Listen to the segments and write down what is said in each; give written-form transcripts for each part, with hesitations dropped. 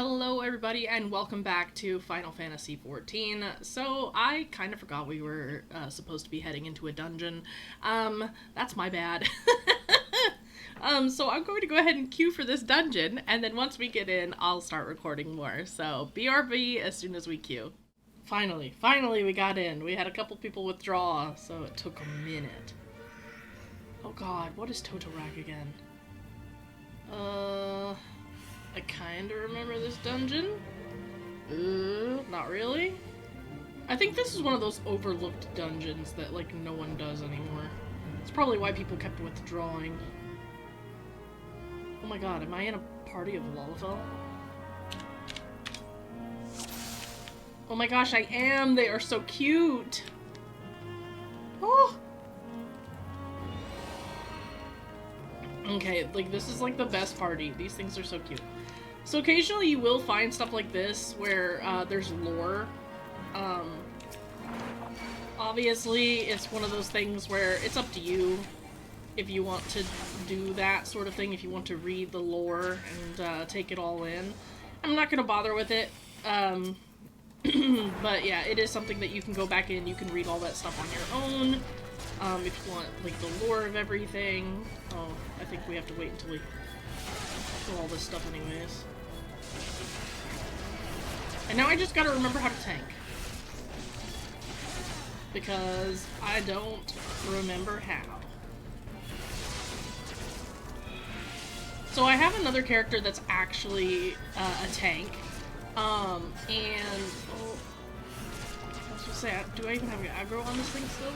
Hello everybody and welcome back to Final Fantasy XIV. So I kind of forgot we were supposed to be heading into a dungeon. That's my bad. So I'm going to go ahead and queue for this dungeon, and then once we get in, I'll start recording more. So BRB as soon as we queue. Finally we got in. We had a couple people withdraw, so it took a minute. Oh god, what is Toto-Rak again? I kinda remember this dungeon. Not really. I think this is one of those overlooked dungeons that, like, no one does anymore. It's probably why people kept withdrawing. Oh my god, am I in a party of Lalafell? Oh my gosh, I am! They are so cute! Oh! Okay, like, this is like the best party. These things are so cute. So occasionally you will find stuff like this where there's lore. Obviously, it's one of those things where it's up to you if you want to do that sort of thing, if you want to read the lore and take it all in. I'm not going to bother with it, but yeah, it is something that you can go back in, you can read all that stuff on your own. If you want, like, the lore of everything. Oh, I think we have to wait until we do all this stuff anyways. And now I just gotta remember how to tank. Because I don't remember how. So I have another character that's actually a tank. And... oh, I was gonna say, do I even have aggro on this thing still?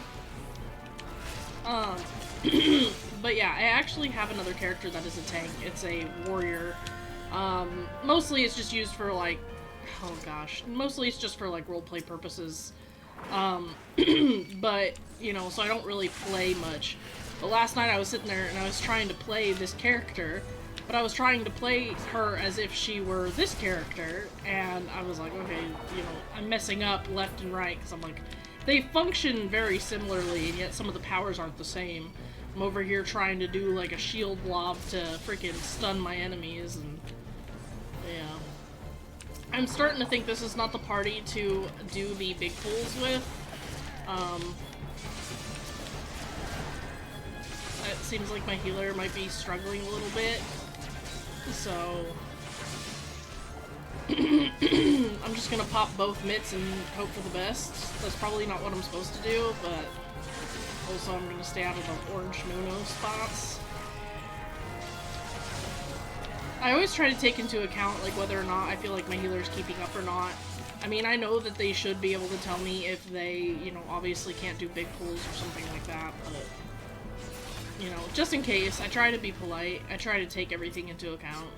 But yeah, I actually have another character that is a tank. It's a warrior. Mostly it's just used for, like, oh gosh, mostly it's just for, like, roleplay purposes. But, you know, so I don't really play much. But last night I was sitting there and I was trying to play this character, but I was trying to play her as if she were this character, and I was like, okay, you know, I'm messing up left and right, because I'm like, they function very similarly, and yet some of the powers aren't the same. I'm over here trying to do, like, a shield blob to freaking stun my enemies, and yeah. I'm starting to think this is not the party to do the big pulls with. It seems like my healer might be struggling a little bit, so... I'm just gonna pop both mitts and hope for the best. That's probably not what I'm supposed to do, but also I'm gonna stay out of the orange no-no spots. I always try to take into account, like, whether or not I feel like my healer's keeping up or not. I mean, I know that they should be able to tell me if they, you know, obviously can't do big pulls or something like that, but, you know, just in case, I try to be polite. I try to take everything into account.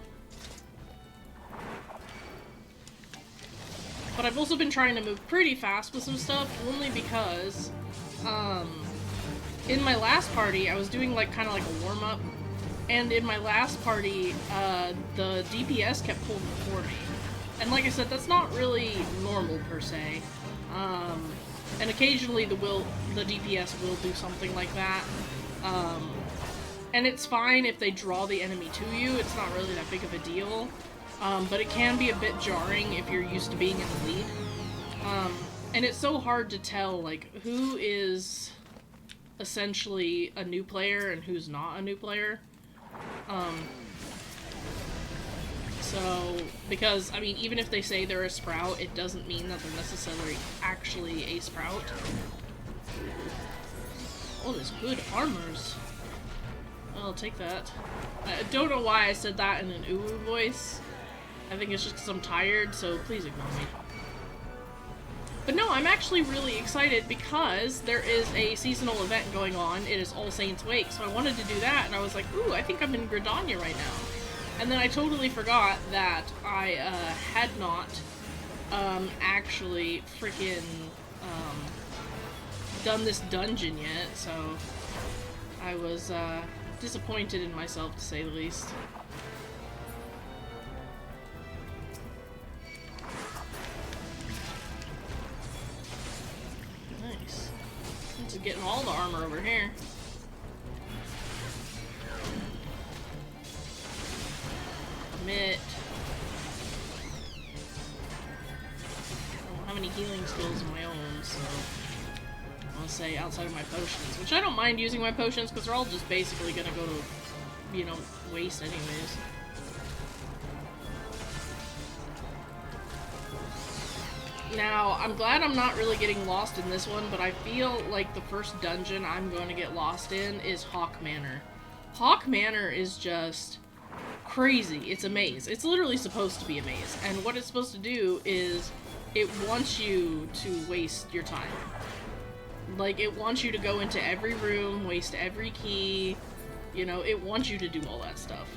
But I've also been trying to move pretty fast with some stuff, only because, in my last party, I was doing, like, kind of like a warm-up, and in my last party, the DPS kept pulling before me. And like I said, that's not really normal, per se. And occasionally the DPS will do something like that. And it's fine if they draw the enemy to you, it's not really that big of a deal. But it can be a bit jarring if you're used to being in the lead. And it's so hard to tell, like, who is essentially a new player and who's not a new player. So, because, I mean, even if they say they're a sprout, it doesn't mean that they're necessarily actually a sprout. Oh, there's good armors. I'll take that. I don't know why I said that in an uwu voice. I think it's just because I'm tired, so please ignore me. But no, I'm actually really excited because there is a seasonal event going on. It is All Saints Wake, so I wanted to do that, and I was like, ooh, I think I'm in Gridania right now. And then I totally forgot that I had not actually freaking done this dungeon yet, so I was disappointed in myself, to say the least. Nice. Just getting all the armor over here. Commit. have any healing skills of my own, so I want to say outside of my potions, which I don't mind using my potions because they're all just basically gonna go to, you know, waste anyways. Now, I'm glad I'm not really getting lost in this one, but I feel like the first dungeon I'm going to get lost in is Hawk Manor. Hawk Manor is just crazy. It's a maze. It's literally supposed to be a maze, and what it's supposed to do is it wants you to waste your time. Like, it wants you to go into every room, waste every key, you know, it wants you to do all that stuff.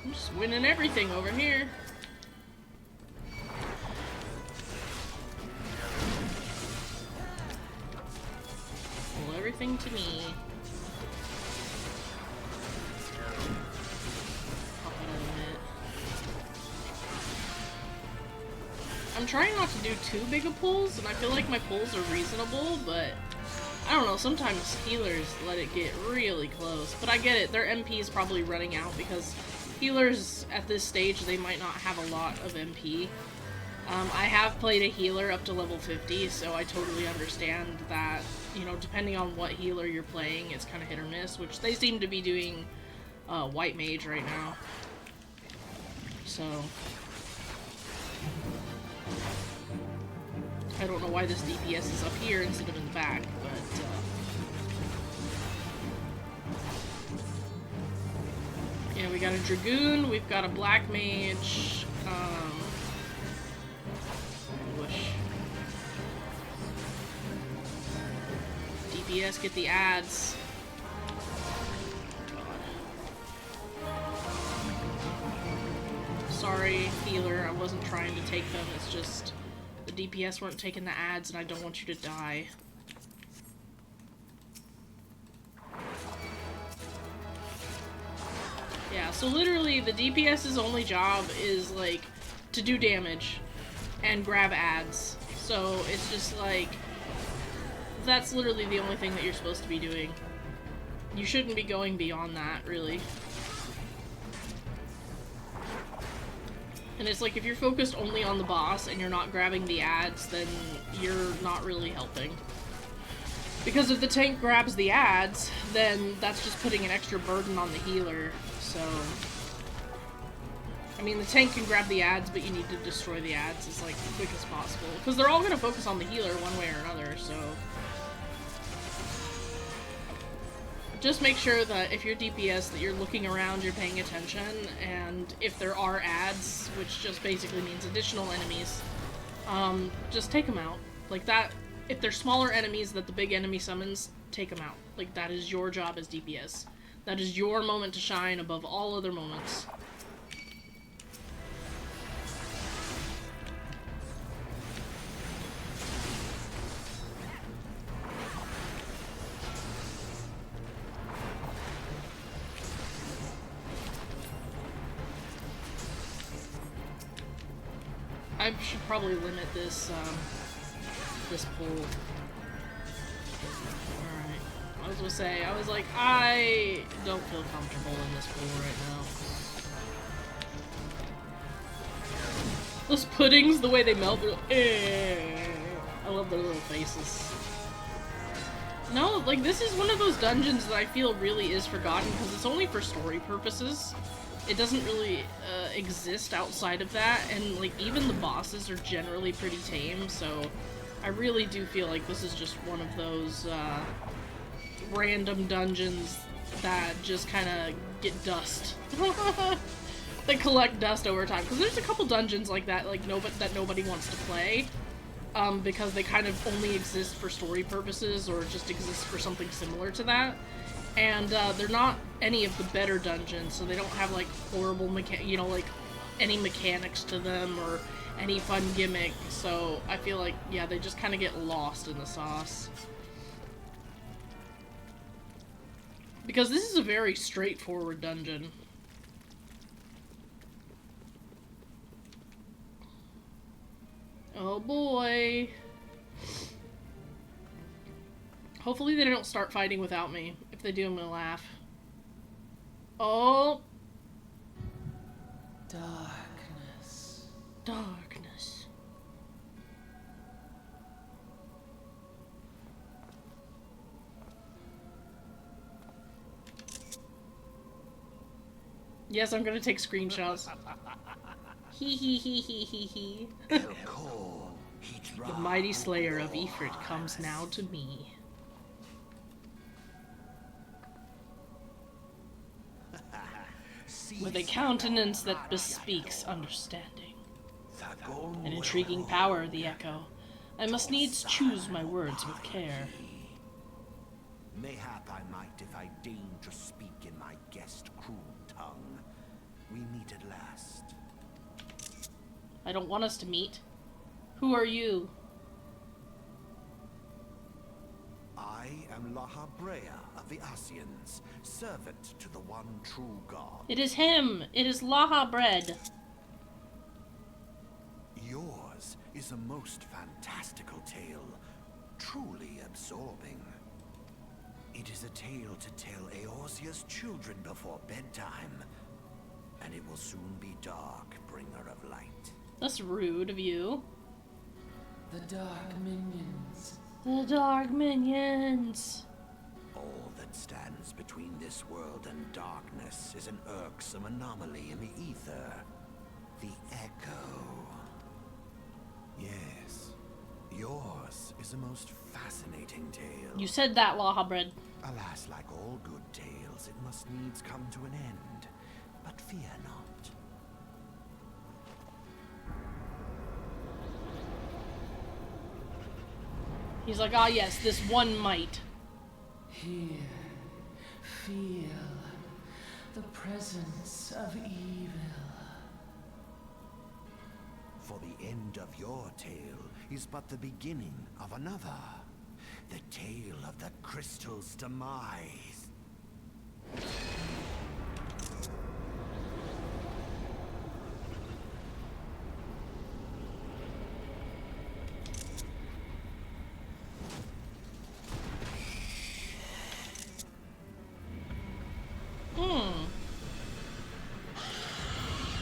I'm just winning everything over here. Pull everything to me. Pop it out of it. I'm trying not to do too big of pulls, and I feel like my pulls are reasonable, but I don't know, sometimes healers let it get really close. But I get it, their MP is probably running out because healers at this stage, they might not have a lot of MP. I have played a healer up to level 50, so I totally understand that, you know, depending on what healer you're playing, it's kind of hit or miss, which they seem to be doing White Mage right now. So I don't know why this DPS is up here instead of in the back, but yeah, we got a Dragoon, we've got a Black Mage, Whoosh. DPS, get the ads. Sorry, healer, I wasn't trying to take them, it's just the DPS weren't taking the ads and I don't want you to die. Yeah, so literally the DPS's only job is like to do damage and grab ads. So it's just like, that's literally the only thing that you're supposed to be doing. You shouldn't be going beyond that, really. And it's like, if you're focused only on the boss and you're not grabbing the ads, then you're not really helping. Because if the tank grabs the ads, then that's just putting an extra burden on the healer, so... I mean, the tank can grab the ads, but you need to destroy the ads as, like, quick as possible. Because they're all gonna focus on the healer one way or another, so... Just make sure that if you're DPS, that you're looking around, you're paying attention, and if there are ads, which just basically means additional enemies, just take them out. Like that, if they're smaller enemies that the big enemy summons, take them out. Like, that is your job as DPS. That is your moment to shine above all other moments. I should probably limit this, this pull. Alright. I was gonna say, I was like, I don't feel comfortable in this pull right now. Those puddings, the way they melt, they're like, I love their little faces. No, like, this is one of those dungeons that I feel really is forgotten, because it's only for story purposes. It doesn't really exist outside of that, and like even the bosses are generally pretty tame, so I really do feel like this is just one of those random dungeons that just kind of get dust. They collect dust over time, because there's a couple dungeons like that, like that nobody wants to play, because they kind of only exist for story purposes or just exist for something similar to that. And they're not any of the better dungeons, so they don't have like horrible like any mechanics to them or any fun gimmick. So I feel like, yeah, they just kind of get lost in the sauce. Because this is a very straightforward dungeon. Oh boy. Hopefully they don't start fighting without me. If they do, I'm gonna laugh. Oh. Darkness. Darkness. Yes, I'm gonna take screenshots. Hee hee hee hee hee hee. The mighty slayer of Ifrit comes now to me. With a countenance that bespeaks understanding. An intriguing power, the echo. I must needs choose my words with care. Mayhap I might if I deign to speak in my guest cruel tongue. We meet at last. I don't want us to meet. Who are you? I am Lahabrea of the Asians, servant to the one true God. It is him! It is Laha bread. Yours is a most fantastical tale, truly absorbing. It is a tale to tell Eorzea's children before bedtime, and it will soon be dark, bringer of light. That's rude of you. The dark minions. The dark minions. All that stands between this world and darkness is an irksome anomaly in the ether. The Echo. Yes, yours is a most fascinating tale. You said that, Laha bread. Alas, like all good tales, it must needs come to an end. But fear not. He's like, ah yes, this one might. Here, feel the presence of evil. For the end of your tale is but the beginning of another. The tale of the crystal's demise.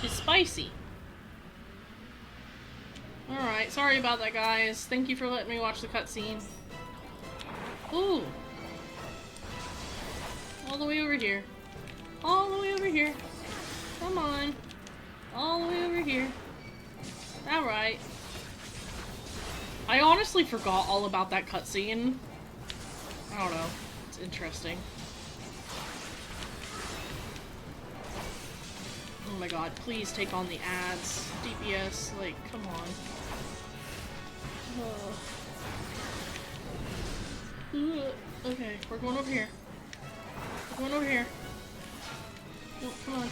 It's spicy. Alright, sorry about that, guys. Thank you for letting me watch the cutscene. Ooh. All the way over here. All the way over here. Come on. All the way over here. Alright. I honestly forgot all about that cutscene. I don't know. It's interesting. Oh my god, please take on the ads. DPS, like, come on. Okay, we're going over here. We're going over here. Oh, come on.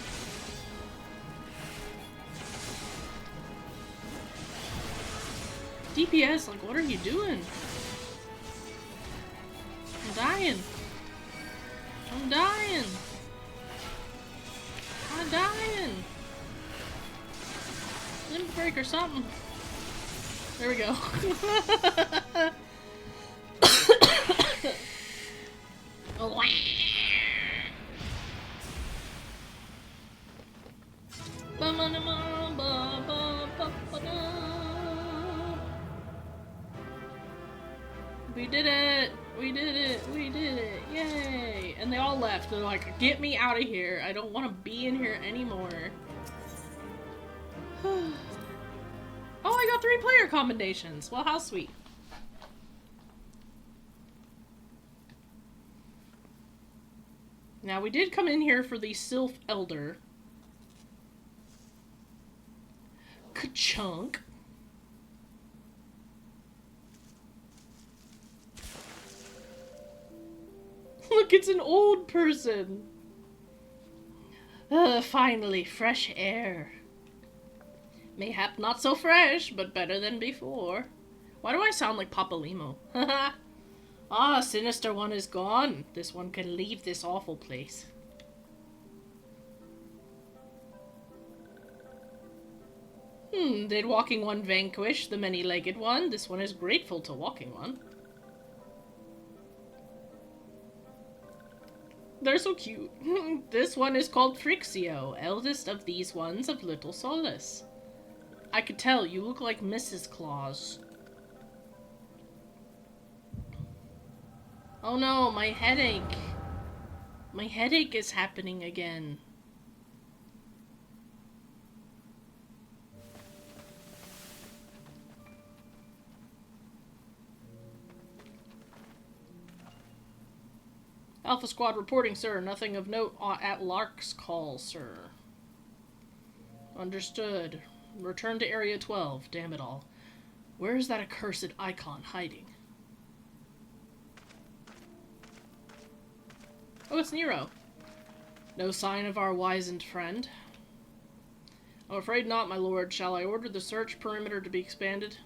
DPS, like, what are you doing? I'm dying. I'm dying. I'm dying. Limb break or something. There we go. We did it! We did it! We did it! Yay! And they all left. They're like, get me out of here. I don't want to be in here anymore. Oh, I got 3 player commendations. Well, how sweet. Now, we did come in here for the Sylph Elder. Ka-chunk. Look, it's an old person. Finally, fresh air. Mayhap not so fresh, but better than before. Why do I sound like Papa Limo? Ah, Sinister One is gone. This one can leave this awful place. Did Walking One vanquish the many-legged one? This one is grateful to Walking One. They're so cute. This one is called Frixio, eldest of these ones of Little Solace. I could tell, you look like Mrs. Claus. Oh no, my headache. My headache is happening again. Alpha Squad reporting, sir. Nothing of note at Lark's call, sir. Understood. Return to Area 12. Damn it all. Where is that accursed icon hiding? Oh, it's Nero. No sign of our wizened friend. I'm afraid not, my lord. Shall I order the search perimeter to be expanded?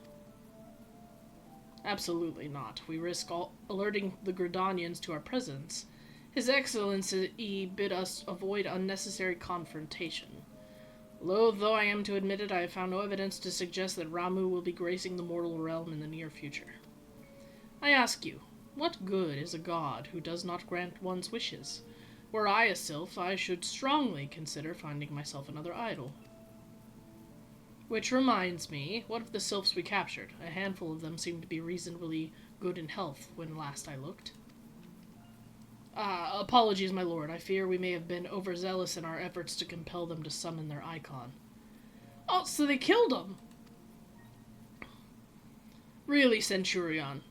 Absolutely not. We risk alerting the Gridanians to our presence. His Excellency bid us avoid unnecessary confrontation. Loath though I am to admit it, I have found no evidence to suggest that Ramuh will be gracing the mortal realm in the near future. I ask you, what good is a god who does not grant one's wishes? Were I a Sylph, I should strongly consider finding myself another idol. Which reminds me, what of the Sylphs we captured? A handful of them seemed to be reasonably good in health when last I looked. Apologies, my lord. I fear we may have been overzealous in our efforts to compel them to summon their icon. Oh, so they killed him! Really, Centurion,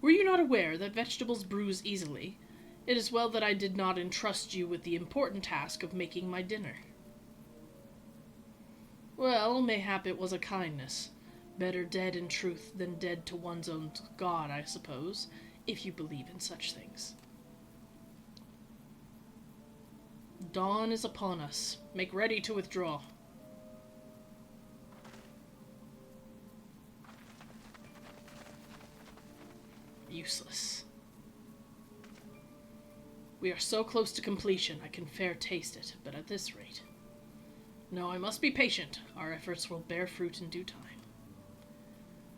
were you not aware that vegetables bruise easily? It is well that I did not entrust you with the important task of making my dinner. Well, mayhap it was a kindness. Better dead in truth than dead to one's own god, I suppose, if you believe in such things. Dawn is upon us. Make ready to withdraw. Useless. We are so close to completion, I can fair taste it, but at this rate. No, I must be patient. Our efforts will bear fruit in due time.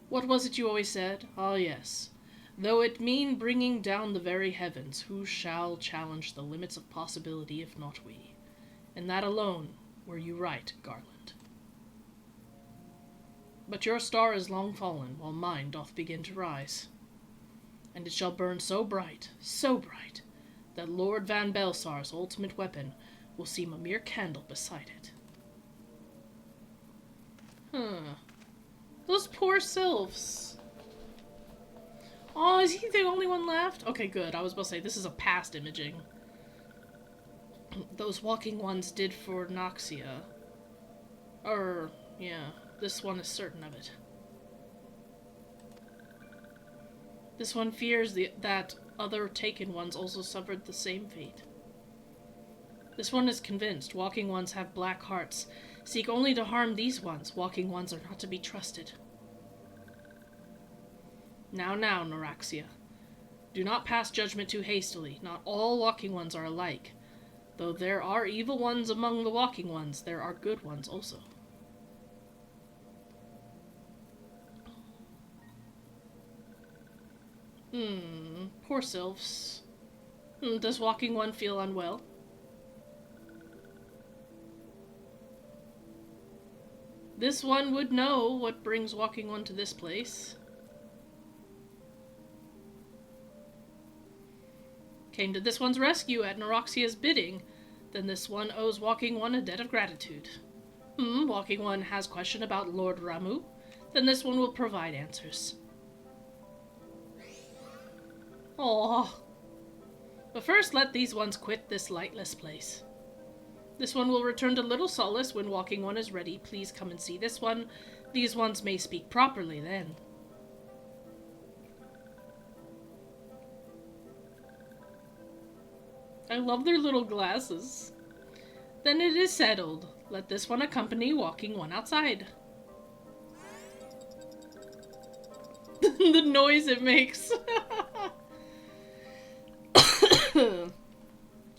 What was it you always said? Ah, yes. Though it mean bringing down the very heavens, who shall challenge the limits of possibility if not we? And that alone were you right, Garland. But your star is long fallen, while mine doth begin to rise. And it shall burn so bright, that Lord Van Belsar's ultimate weapon will seem a mere candle beside it. Those poor sylphs. Oh, is he the only one left? Okay, good. I was about to say, this is a past imaging. Those walking ones did for Noxia. Yeah, this one is certain of it. This one fears that other taken ones also suffered the same fate. This one is convinced walking ones have black hearts, seek only to harm these ones. Walking ones are not to be trusted. Now, Noraxia. Do not pass judgment too hastily. Not all walking ones are alike. Though there are evil ones among the walking ones, there are good ones also. Poor sylphs. Does walking one feel unwell? This one would know what brings walking one to this place. Came to this one's rescue at Noraxia's bidding, then this one owes walking one a debt of gratitude. Walking one has question about Lord Ramuh, then this one will provide answers. Aww. But first let these ones quit this lightless place. This one will return to Little Solace when walking one is ready. Please come and see this one. These ones may speak properly then. I love their little glasses. Then it is settled. Let this one accompany walking one outside. The noise it makes.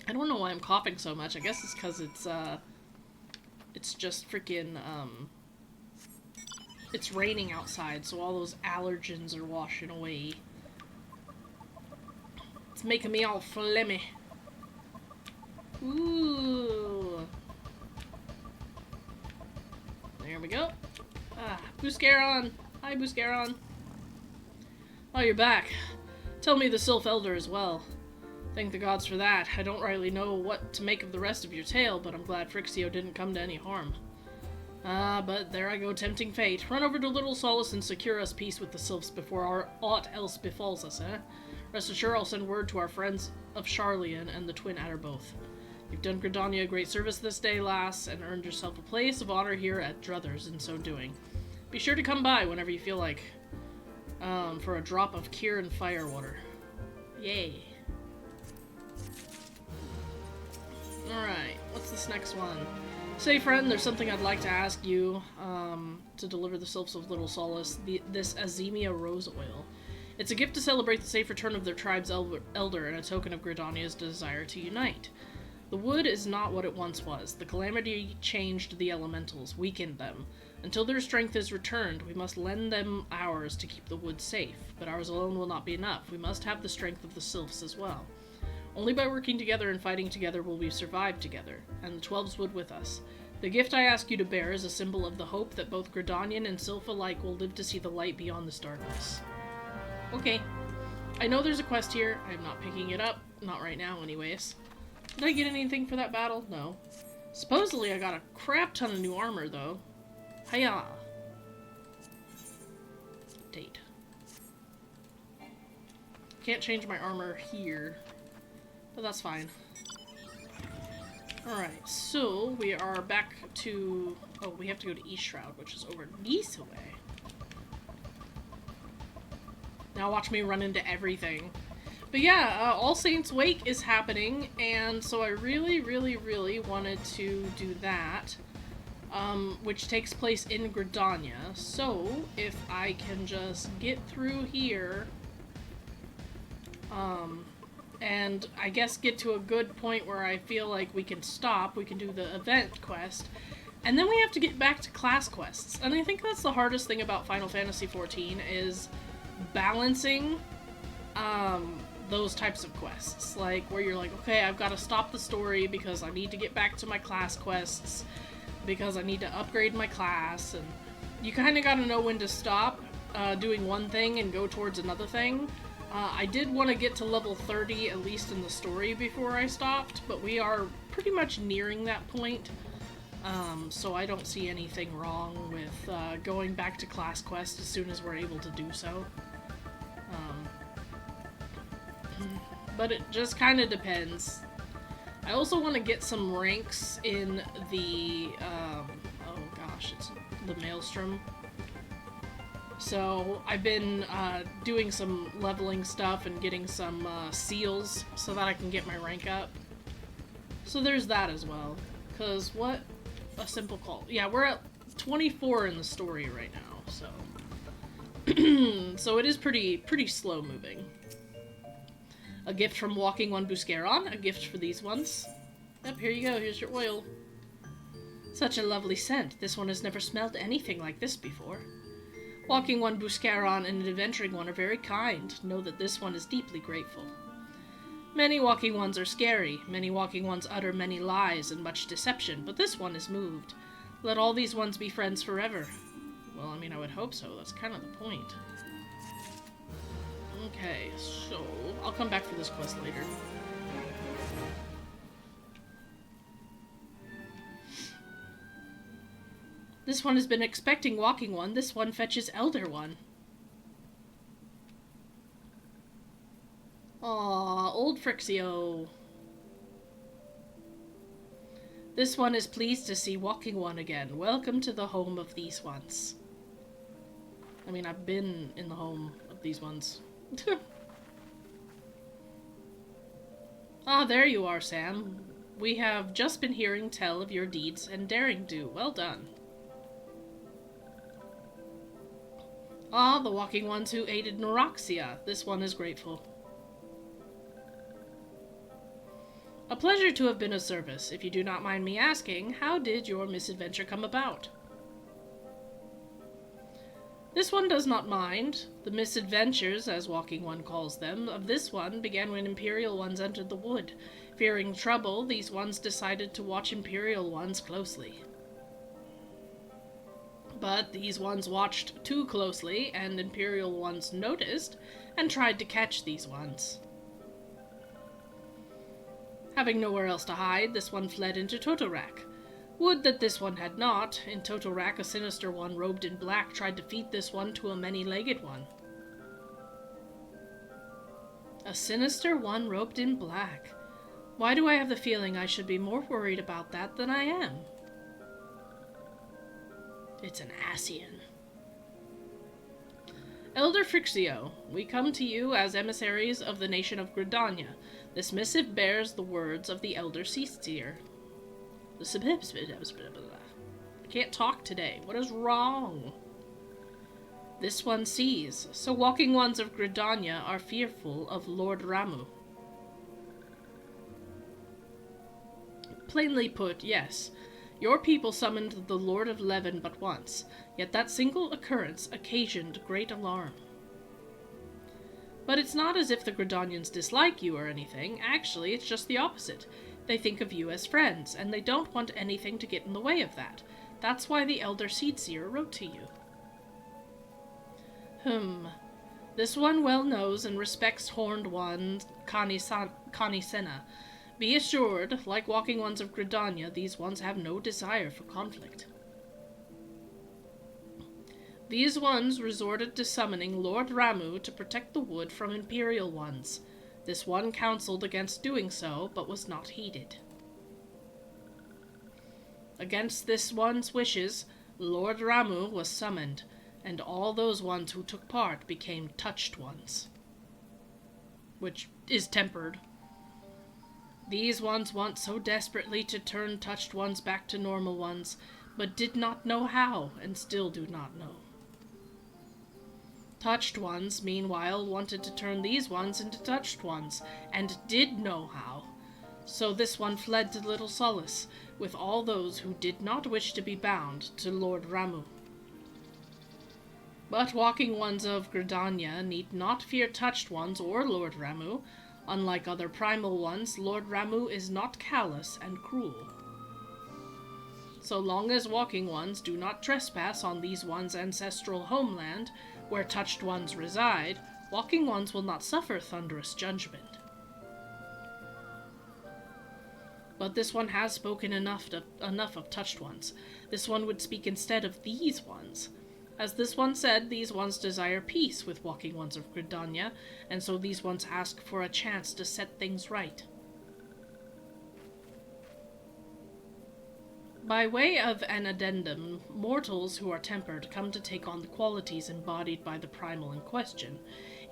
I don't know why I'm coughing so much. I guess it's because it's just freaking, it's raining outside, so all those allergens are washing away. It's making me all phlegmy. Ooh. There we go. Ah, Buscaron. Hi, Buscaron. Oh, you're back. Tell me the Sylph Elder as well. Thank the gods for that. I don't rightly know what to make of the rest of your tale, but I'm glad Phrixio didn't come to any harm. But there I go, tempting fate. Run over to Little Solace and secure us peace with the Sylphs before aught else befalls us, eh? Rest assured I'll send word to our friends of Charlian and the Twin Adder both. You've done Gridania a great service this day, lass, and earned yourself a place of honor here at Druthers in so doing. Be sure to come by whenever you feel like, for a drop of Kieran firewater. Yay. Alright, what's this next one? Say, friend, there's something I'd like to ask you, to deliver the Sylphs of Little Solace, this Azemia Rose Oil. It's a gift to celebrate the safe return of their tribe's elder and a token of Gridania's desire to unite. The wood is not what it once was. The calamity changed the elementals, weakened them. Until their strength is returned, we must lend them ours to keep the wood safe. But ours alone will not be enough. We must have the strength of the Sylphs as well. Only by working together and fighting together will we survive together, and the 12s would with us. The gift I ask you to bear is a symbol of the hope that both Gridanian and Sylph alike will live to see the light beyond this darkness. Okay. I know there's a quest here. I'm not picking it up. Not right now, anyways. Did I get anything for that battle? No. Supposedly I got a crap ton of new armor, though. Hiya! Date. Can't change my armor here. But that's fine. Alright, so we are back to... Oh, we have to go to East Shroud, which is over this way. Now watch me run into everything. But yeah, All Saints Wake is happening, and so I really, really, really wanted to do that. Which takes place in Gridania. So, if I can just get through here... and I guess get to a good point where I feel like we can stop, we can do the event quest, and then we have to get back to class quests. And I think that's the hardest thing about Final Fantasy XIV is balancing those types of quests. Like, where you're like, okay, I've got to stop the story because I need to get back to my class quests, because I need to upgrade my class, and you kind of got to know when to stop doing one thing and go towards another thing. I did want to get to level 30, at least in the story, before I stopped, but we are pretty much nearing that point, so I don't see anything wrong with going back to class quest as soon as we're able to do so. But it just kind of depends. I also want to get some ranks in the, oh gosh, it's the Maelstrom. So I've been doing some leveling stuff and getting some seals so that I can get my rank up. So there's that as well. Because what a simple call. Yeah, we're at 24 in the story right now, so. So it is pretty slow moving. A gift from Walking One Buscaron, a gift for these ones. Yep, here you go, here's your oil. Such a lovely scent. This one has never smelled anything like this before. Walking One Buscaron and an Adventuring One are very kind. Know that this one is deeply grateful. Many Walking Ones are scary. Many Walking Ones utter many lies and much deception, but this one is moved. Let all these ones be friends forever. Well, I mean, I would hope so. That's kind of the point. Okay, so I'll come back for this quest later. This one has been expecting Walking One. This one fetches Elder One. Aw, old Phrixio. This one is pleased to see Walking One again. Welcome to the home of these ones. I mean, I've been in the home of these ones. Ah, there you are, Sam. We have just been hearing tell of your deeds and daring do. Well done. Ah, the Walking Ones who aided Neuraxia. This one is grateful. A pleasure to have been of service. If you do not mind me asking, how did your misadventure come about? This one does not mind. The misadventures, as Walking One calls them, of this one began when Imperial Ones entered the wood. Fearing trouble, these ones decided to watch Imperial Ones closely. But these ones watched too closely, and Imperial Ones noticed and tried to catch these ones. Having nowhere else to hide, this one fled into Toto-Rak. Would that this one had not. In Toto-Rak, a sinister one robed in black tried to feed this one to a many-legged one. A sinister one robed in black. Why do I have the feeling I should be more worried about that than I am? It's an Ascian. Elder Frixio, we come to you as emissaries of the nation of Gridania. This missive bears the words of the Elder Sylph. I can't talk today. What is wrong? This one sees. So Walking Ones of Gridania are fearful of Lord Ramu. Plainly put, yes. Your people summoned the Lord of Leven but once, yet that single occurrence occasioned great alarm. But it's not as if the Gridanians dislike you or anything. Actually, it's just the opposite. They think of you as friends, and they don't want anything to get in the way of that. That's why the Elder Sylph wrote to you. This one well knows and respects Horned One Kanisena. Be assured, like Walking Ones of Gridania, these ones have no desire for conflict. These ones resorted to summoning Lord Ramu to protect the wood from Imperial Ones. This one counseled against doing so, but was not heeded. Against this one's wishes, Lord Ramu was summoned, and all those ones who took part became touched ones. Which is tempered. These ones want so desperately to turn touched ones back to normal ones, but did not know how, and still do not know. Touched ones, meanwhile, wanted to turn these ones into touched ones, and did know how. So this one fled to Little Solace, with all those who did not wish to be bound to Lord Ramu. But Walking Ones of Gridania need not fear touched ones or Lord Ramu. Unlike other primal ones, Lord Ramu is not callous and cruel. So long as Walking Ones do not trespass on these ones' ancestral homeland, where touched ones reside, Walking Ones will not suffer thunderous judgment. But this one has spoken enough of touched ones. This one would speak instead of these ones. As this one said, these ones desire peace with Walking Ones of Gridania, and so these ones ask for a chance to set things right. By way of an addendum, mortals who are tempered come to take on the qualities embodied by the primal in question.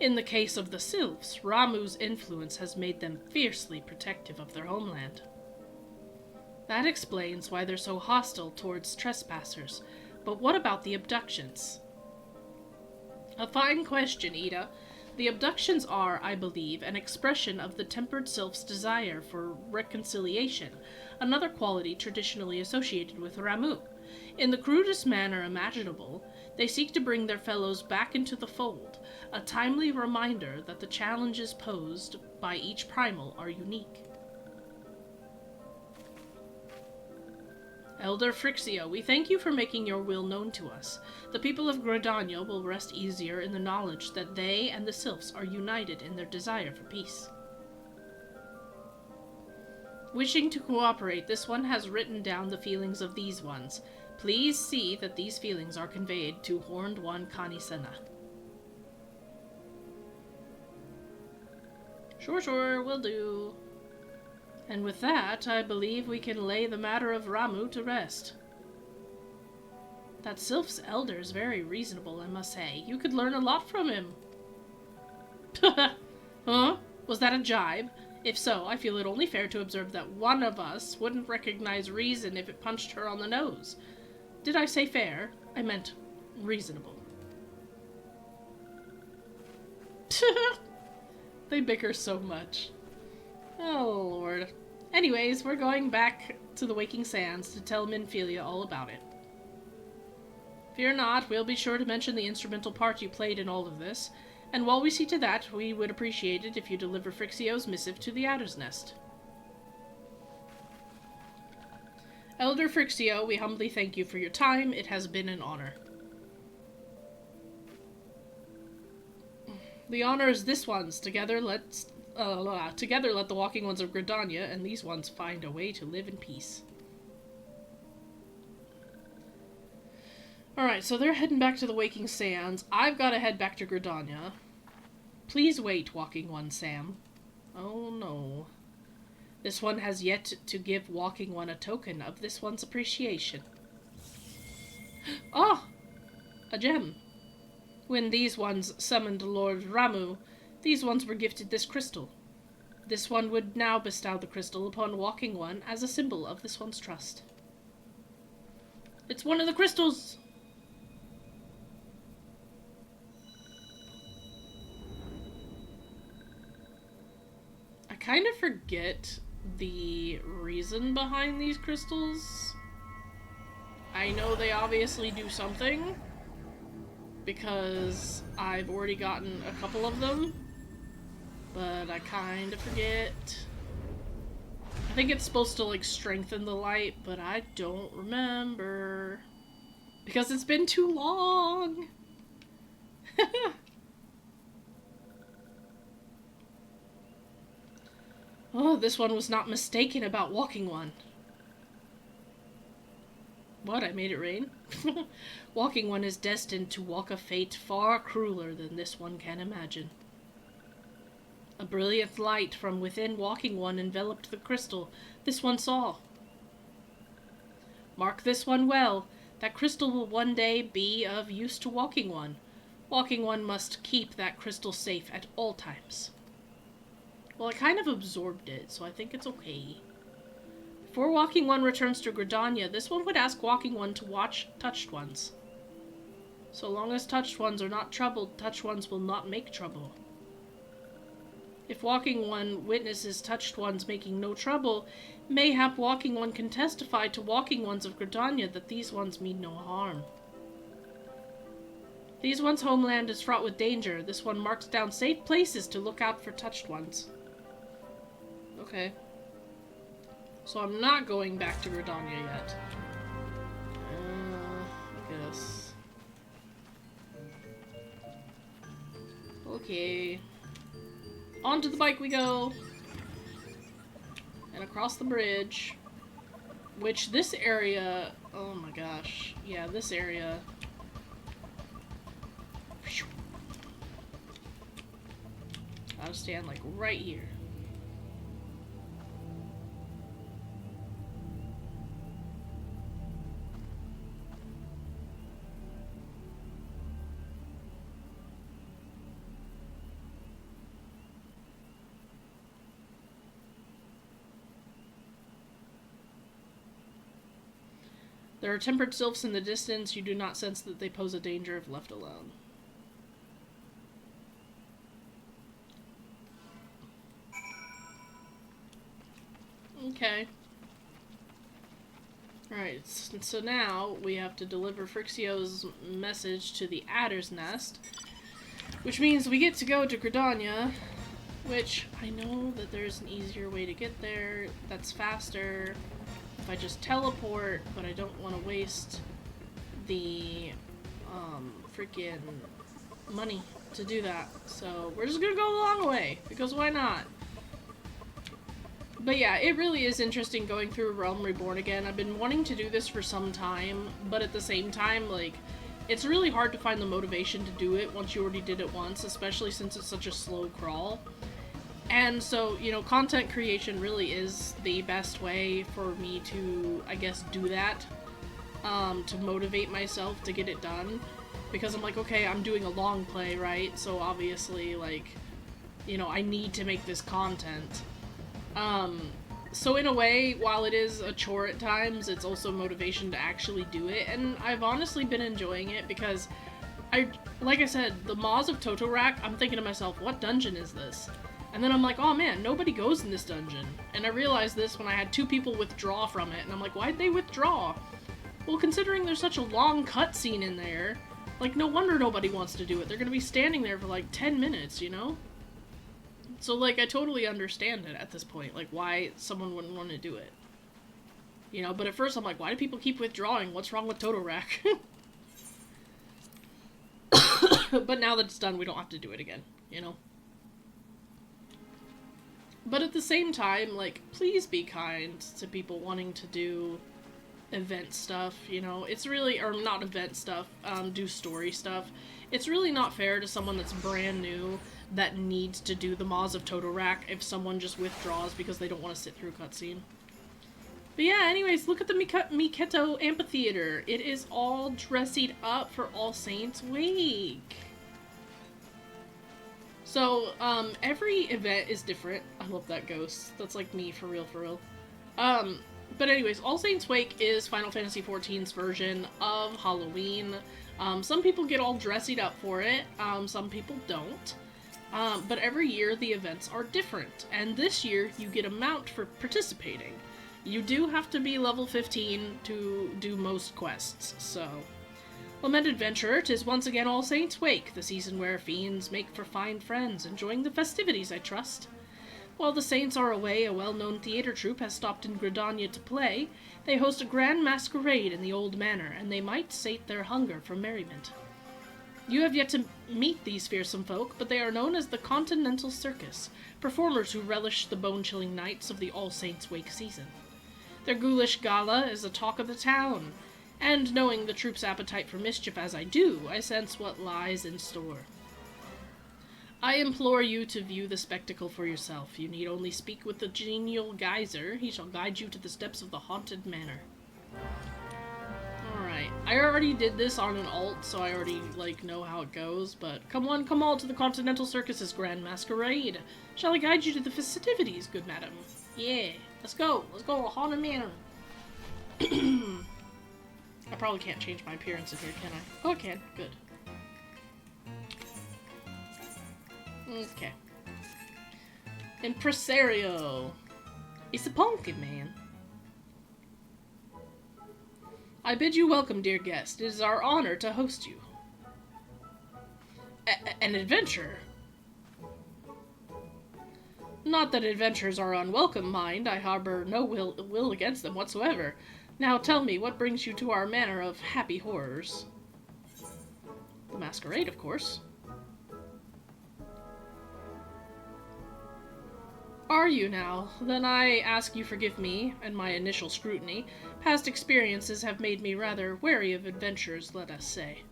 In the case of the Sylphs, Ramu's influence has made them fiercely protective of their homeland. That explains why they're so hostile towards trespassers. But what about the abductions? A fine question, Ida. The abductions are, I believe, an expression of the tempered Sylph's desire for reconciliation, another quality traditionally associated with Ramu. In the crudest manner imaginable, they seek to bring their fellows back into the fold, a timely reminder that the challenges posed by each primal are unique. Elder Frixio, we thank you for making your will known to us. The people of Gridania will rest easier in the knowledge that they and the Sylphs are united in their desire for peace. Wishing to cooperate, this one has written down the feelings of these ones. Please see that these feelings are conveyed to Horned One Kanisena. Sure, will do. And with that, I believe we can lay the matter of Ramu to rest. That Sylph's elder is very reasonable, I must say. You could learn a lot from him. Huh? Was that a jibe? If so, I feel it only fair to observe that one of us wouldn't recognize reason if it punched her on the nose. Did I say fair? I meant reasonable. They bicker so much. Oh, Lord. Anyways, we're going back to the Waking Sands to tell Minfilia all about it. Fear not, we'll be sure to mention the instrumental part you played in all of this, and while we see to that, we would appreciate it if you deliver Phrixio's missive to the Adder's Nest. Elder Phrixio, we humbly thank you for your time. It has been an honor. The honor is this one's. Together let the walking ones of Gridania and these ones find a way to live in peace. Alright, so they're heading back to the Waking Sands. I've got to head back to Gridania. Please wait, Walking One Sam. Oh no. This one has yet to give Walking One a token of this one's appreciation. Oh! A gem. When these ones summoned Lord Ramu, these ones were gifted this crystal. This one would now bestow the crystal upon Walking One as a symbol of this one's trust. It's one of the crystals! I kind of forget the reason behind these crystals. I know they obviously do something, because I've already gotten a couple of them, but I kind of forget. I think it's supposed to, like, strengthen the light, but I don't remember. Because it's been too long! Oh, this one was not mistaken about Walking One. What? I made it rain? Walking One is destined to walk a fate far crueler than this one can imagine. A brilliant light from within Walking One enveloped the crystal this one saw. Mark this one well. That crystal will one day be of use to Walking One. Walking One must keep that crystal safe at all times. Well, I kind of absorbed it, so I think it's okay. Before Walking One returns to Gridania, this one would ask Walking One to watch Touched Ones. So long as Touched Ones are not troubled, Touched Ones will not make trouble. If Walking One witnesses Touched Ones making no trouble, mayhap Walking One can testify to Walking Ones of Gridania that these ones mean no harm. These ones' homeland is fraught with danger. This one marks down safe places to look out for Touched Ones. Okay. So I'm not going back to Gridania yet. I guess. Okay. Onto the bike we go! And across the bridge. Which, this area... Oh my gosh. Yeah, this area... I'll stand, like, right here. There are tempered sylphs in the distance. You do not sense that they pose a danger if left alone. Okay. Alright, so now we have to deliver Phrixio's message to the Adder's Nest, which means we get to go to Gridania, which I know that there's an easier way to get there that's faster if I just teleport, but I don't want to waste the freaking money to do that. So we're just gonna go the long way, because why not? But yeah, it really is interesting going through Realm Reborn again. I've been wanting to do this for some time, but at the same time, like, it's really hard to find the motivation to do it once you already did it once, especially since it's such a slow crawl. And so, you know, content creation really is the best way for me to, I guess, do that, to motivate myself to get it done. Because I'm like, okay, I'm doing a long play, right? So obviously, like, you know, I need to make this content. So in a way, while it is a chore at times, it's also motivation to actually do it, and I've honestly been enjoying it because like I said, the Maws of Toto-Rak, I'm thinking to myself, what dungeon is this? And then I'm like, oh man, nobody goes in this dungeon. And I realized this when I had 2 people withdraw from it, and I'm like, why'd they withdraw? Well, considering there's such a long cutscene in there, like, no wonder nobody wants to do it. They're gonna be standing there for like 10 minutes, you know? So, like, I totally understand it at this point, like, why someone wouldn't want to do it. You know, but at first I'm like, why do people keep withdrawing? What's wrong with Toto-Rak? But now that it's done, we don't have to do it again, you know? But at the same time, like, please be kind to people wanting to do event stuff, you know? It's really, or not event stuff, do story stuff. It's really not fair to someone that's brand new that needs to do the Maws of Toto-Rak if someone just withdraws because they don't want to sit through a cutscene. But yeah, anyways, look at the Miketo Amphitheater. It is all dressied up for All Saints Week. So, every event is different. I love that ghost. That's like me, for real, for real. But anyways, All Saints Wake is Final Fantasy XIV's version of Halloween. Some people get all dressied up for it, some people don't. But every year the events are different, and this year you get a mount for participating. You do have to be level 15 to do most quests, so... Lament Adventurer, 'tis once again All Saints' Wake, the season where fiends make for fine friends, enjoying the festivities, I trust. While the saints are away, a well-known theater troupe has stopped in Gridania to play. They host a grand masquerade in the old manor, and they might sate their hunger for merriment. You have yet to meet these fearsome folk, but they are known as the Continental Circus, performers who relish the bone-chilling nights of the All Saints' Wake season. Their ghoulish gala is the talk of the town, and knowing the troupe's appetite for mischief as I do, I sense what lies in store. I implore you to view the spectacle for yourself. You need only speak with the genial geyser. He shall guide you to the steps of the haunted manor. Alright. I already did this on an alt, so I already, like, know how it goes, but come one, come all to the Continental Circus's grand masquerade. Shall I guide you to the festivities, good madam? Yeah. Let's go. Let's go to haunted manor. I probably can't change my appearance in here, can I? Oh, I can. Good. Okay. Impresario. It's a pumpkin man. I bid you welcome, dear guest. It is our honor to host you. An adventure? Not that adventures are unwelcome, mind. I harbor no will against them whatsoever. Now tell me, what brings you to our manor of happy horrors? The masquerade, of course. Are you now? Then I ask you forgive me, and my initial scrutiny. Past experiences have made me rather wary of adventures, let us say.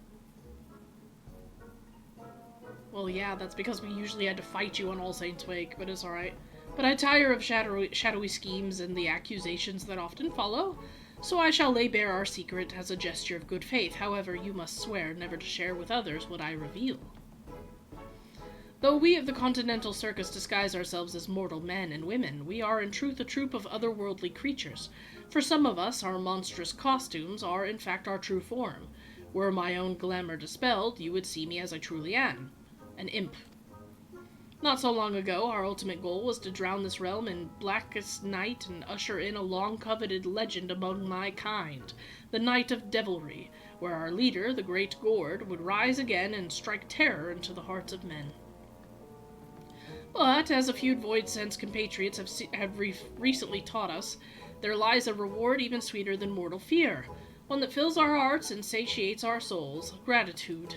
Well, yeah, that's because we usually had to fight you on All Saints' Wake, but it's alright. But I tire of shadowy schemes and the accusations that often follow, so I shall lay bare our secret as a gesture of good faith. However, you must swear never to share with others what I reveal. Though we of the Continental Circus disguise ourselves as mortal men and women, we are in truth a troupe of otherworldly creatures. For some of us, our monstrous costumes are in fact our true form. Were my own glamour dispelled, you would see me as I truly am. An imp. Not so long ago, our ultimate goal was to drown this realm in blackest night and usher in a long-coveted legend among my kind, the Night of Devilry, where our leader, the Great Gord, would rise again and strike terror into the hearts of men. But, as a few Void-Sense compatriots have recently taught us, there lies a reward even sweeter than mortal fear, one that fills our hearts and satiates our souls, gratitude.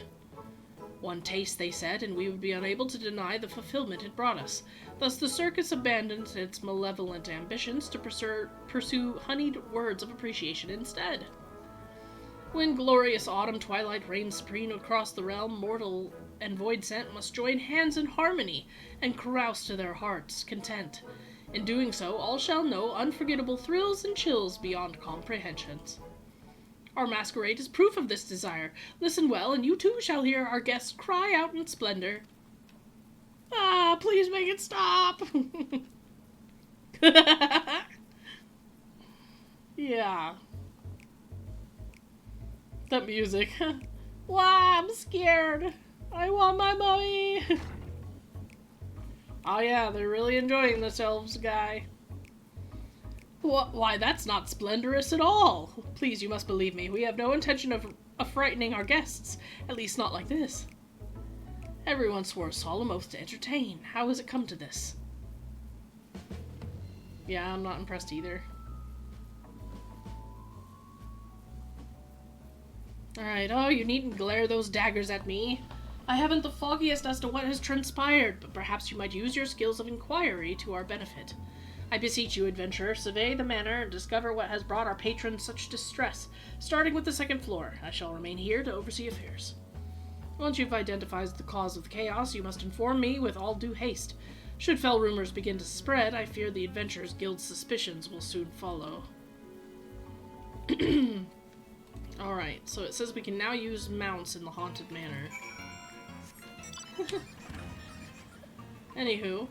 One taste, they said, and we would be unable to deny the fulfillment it brought us. Thus the circus abandoned its malevolent ambitions to pursue honeyed words of appreciation instead. When glorious autumn twilight reigns supreme across the realm, mortal and void-sent must join hands in harmony and carouse to their hearts' content. In doing so, all shall know unforgettable thrills and chills beyond comprehensions. Our masquerade is proof of this desire. Listen well, and you too shall hear our guests cry out in splendor. Ah, please make it stop! Yeah. That music. Why, I'm scared. I want my mommy. Oh yeah, they're really enjoying themselves, guy. Why, that's not splendorous at all. Please, you must believe me. We have no intention of frightening our guests. At least not like this. Everyone swore a solemn oath to entertain. How has it come to this? Yeah, I'm not impressed either. Alright, oh, you needn't glare those daggers at me. I haven't the foggiest as to what has transpired, but perhaps you might use your skills of inquiry to our benefit. I beseech you, adventurer, survey the manor and discover what has brought our patrons such distress, starting with the second floor. I shall remain here to oversee affairs. Once you've identified the cause of the chaos, you must inform me with all due haste. Should fell rumors begin to spread, I fear the Adventurers Guild's suspicions will soon follow. Alright, so it says we can now use mounts in the haunted manor. Anywho,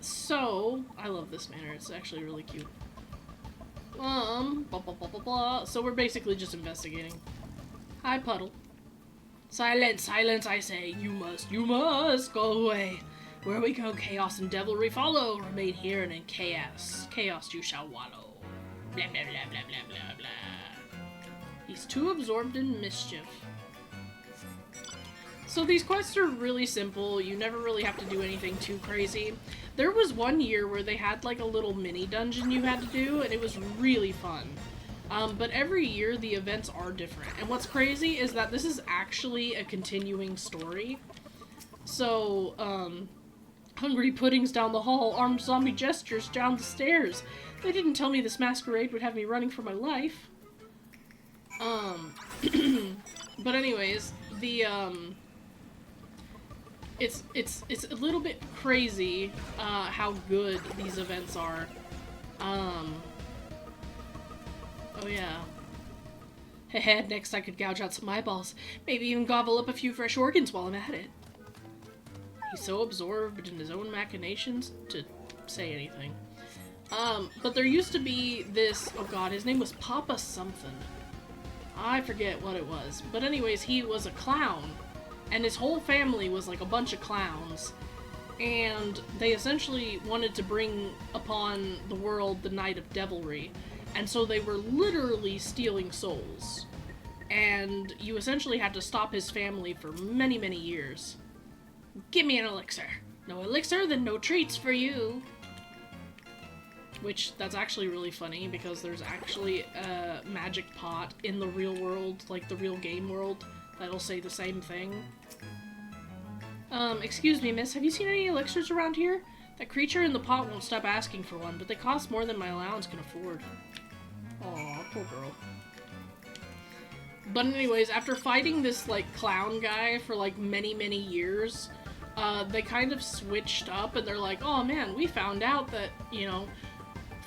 so, I love this manor, it's actually really cute. Blah, blah, blah, blah, blah. So we're basically just investigating. Hi, Puddle. Silence, silence, I say. You must go away. Where we go, chaos and devilry follow. Remain here and in chaos. Chaos you shall wallow. Blah, blah, blah, blah, blah, blah, blah. He's too absorbed in mischief. So these quests are really simple. You never really have to do anything too crazy. There was one year where they had like a little mini dungeon you had to do, and it was really fun. But every year the events are different. And what's crazy is that this is actually a continuing story. So, hungry puddings down the hall, armed zombie gestures down the stairs. They didn't tell me this masquerade would have me running for my life. But anyways, the, it's a little bit crazy, how good these events are. Oh yeah. Hehe, next I could gouge out some eyeballs. Maybe even gobble up a few fresh organs while I'm at it. He's so absorbed in his own machinations to say anything. But there used to be this, oh god, his name was Papa something. I forget what it was. But anyways, he was a clown. And his whole family was like a bunch of clowns. And they essentially wanted to bring upon the world the Night of Devilry. And so they were literally stealing souls. And you essentially had to stop his family for many, many years. Give me an elixir. No elixir, then no treats for you. Which, that's actually really funny, because there's actually a magic pot in the real world, like the real game world, that'll say the same thing. Excuse me, miss, have you seen any elixirs around here? That creature in the pot won't stop asking for one, but they cost more than my allowance can afford. Aw, poor girl. But anyways, after fighting this, like, clown guy for, like, many, many years, they kind of switched up, and they're like, oh man, we found out that, you know,